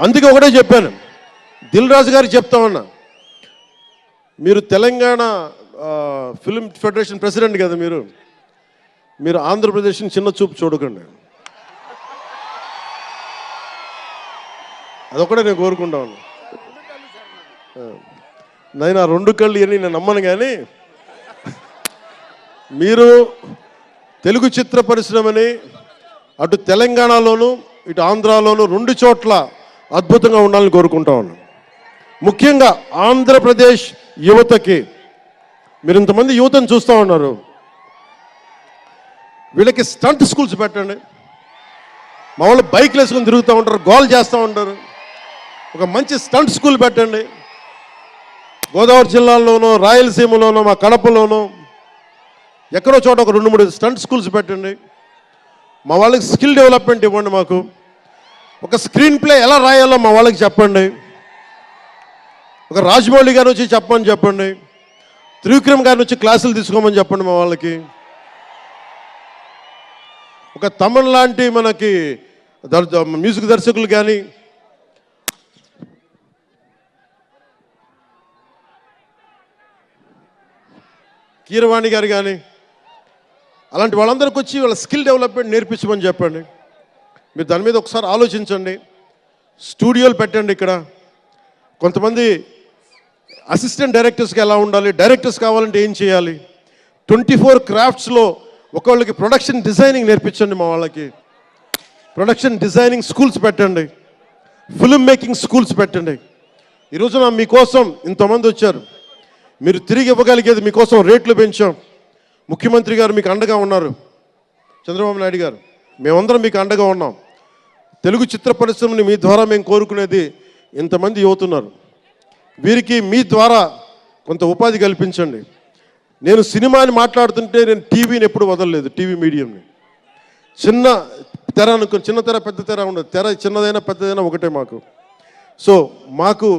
అందుకే ఒకటే చెప్పాను, దిల్ రాజు గారికి చెప్తా ఉన్నా, మీరు తెలంగాణ ఫిల్మ్ ఫెడరేషన్ ప్రెసిడెంట్ కదా, మీరు ఆంధ్రప్రదేశ్ని చిన్న చూపు చూడకండి. అదొకటే నేను కోరుకుంటా ఉన్నా. నేను ఆ 2 కళ్ళు అని నేను నమ్మను, కానీ మీరు తెలుగు చిత్ర పరిశ్రమని అటు తెలంగాణలోను ఇటు ఆంధ్రాలోను 2 చోట్ల అద్భుతంగా ఉండాలని కోరుకుంటా ఉన్నాను. ముఖ్యంగా ఆంధ్రప్రదేశ్ యువతకి, మీరు ఇంతమంది యువతను చూస్తూ ఉన్నారు, వీళ్ళకి స్టంట్ స్కూల్స్ పెట్టండి. మా వాళ్ళు బైక్లు వేసుకొని తిరుగుతూ ఉంటారు, గోల్ చేస్తూ ఉంటారు. ఒక మంచి స్టంట్ స్కూల్ పెట్టండి. గోదావరి జిల్లాలోనూ రాయలసీమలోనూ మా కడపలోనూ ఎక్కడో చోట ఒక 2-3 స్టంట్ స్కూల్స్ పెట్టండి. మా వాళ్ళకి స్కిల్ డెవలప్మెంట్ ఇవ్వండి. మాకు ఒక స్క్రీన్ ప్లే ఎలా రాయాలో మా వాళ్ళకి చెప్పండి. ఒక రాజమౌళి గారు వచ్చి చెప్పండి. త్రివిక్రమ్ గారి నుంచి క్లాసులు తీసుకోమని చెప్పండి మా వాళ్ళకి. ఒక తమన్ లాంటి మనకి మ్యూజిక్ దర్శకులు కానీ, కీరవాణి గారు కానీ, అలాంటి వాళ్ళందరికీ వచ్చి వాళ్ళ స్కిల్ డెవలప్మెంట్ నేర్పించమని చెప్పండి. మీరు దాని మీద ఒకసారి ఆలోచించండి. స్టూడియోలు పెట్టండి. ఇక్కడ కొంతమంది అసిస్టెంట్ డైరెక్టర్స్కి ఎలా ఉండాలి, డైరెక్టర్స్ కావాలంటే ఏం చేయాలి, 24 క్రాఫ్ట్స్లో ఒకళ్ళకి ప్రొడక్షన్ డిజైనింగ్ నేర్పించండి. మా వాళ్ళకి ప్రొడక్షన్ డిజైనింగ్ స్కూల్స్ పెట్టండి. ఫిల్మ్ మేకింగ్ స్కూల్స్ పెట్టండి. ఈరోజున మీకోసం ఇంతమంది వచ్చారు. మీరు తిరిగి ఇవ్వగలిగేది మీకోసం రేట్లు పెంచాం. ముఖ్యమంత్రి గారు మీకు అండగా ఉన్నారు, చంద్రబాబు నాయుడు గారు, మేమందరం మీకు అండగా ఉన్నాం. తెలుగు చిత్ర పరిశ్రమని మీ ద్వారా మేము కోరుకునేది, ఇంతమంది యువతున్నారు, వీరికి మీ ద్వారా కొంత ఉపాధి కల్పించండి. నేను సినిమాని మాట్లాడుతుంటే నేను టీవీని ఎప్పుడు వదలలేదు. టీవీ మీడియంని చిన్న తెర అనుకుని, చిన్న తెర పెద్ద తెర ఉండదు. తెర చిన్నదైనా పెద్దదైనా ఒకటే మాకు. సో మాకు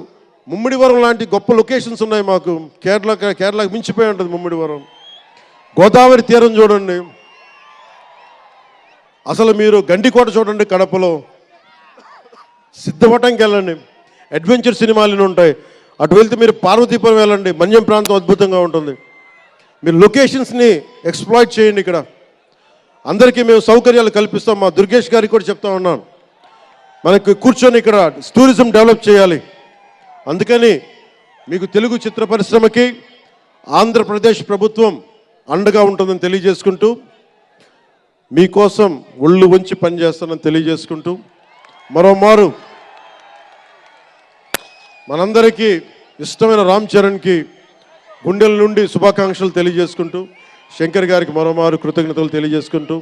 ముమ్మిడివరం లాంటి గొప్ప లొకేషన్స్ ఉన్నాయి. మాకు కేరళకు మించిపోయి ఉంటుంది ముమ్మిడివరం. గోదావరి తీరం చూడండి, అసలు మీరు గండికోట చూడండి, కడపలో సిద్ధవటంకి వెళ్ళండి, అడ్వెంచర్ సినిమాలు ఉంటాయి. అటు వెళ్తే మీరు పార్వతీపురం వెళ్ళండి, మన్యం ప్రాంతం అద్భుతంగా ఉంటుంది. మీరు లొకేషన్స్ని ఎక్స్ప్లాయిట్ చేయండి. ఇక్కడ అందరికీ మేము సౌకర్యాలు కల్పిస్తాం. మా దుర్గేష్ గారికి కూడా చెప్తా ఉన్నాను, మనకి కూర్చొని ఇక్కడ టూరిజం డెవలప్ చేయాలి. అందుకని మీకు తెలుగు చిత్ర పరిశ్రమకి ఆంధ్రప్రదేశ్ ప్రభుత్వం అండగా ఉంటుందని తెలియజేసుకుంటూ, మీకోసం ఒళ్ళు వంచి పనిచేస్తానని తెలియజేసుకుంటూ, మరోమారు మనందరికీ ఇష్టమైన రామ్ చరణ్కి గుండెల నుండి శుభాకాంక్షలు తెలియజేసుకుంటూ, శంకర్ గారికి మరోమారు కృతజ్ఞతలు తెలియజేసుకుంటూ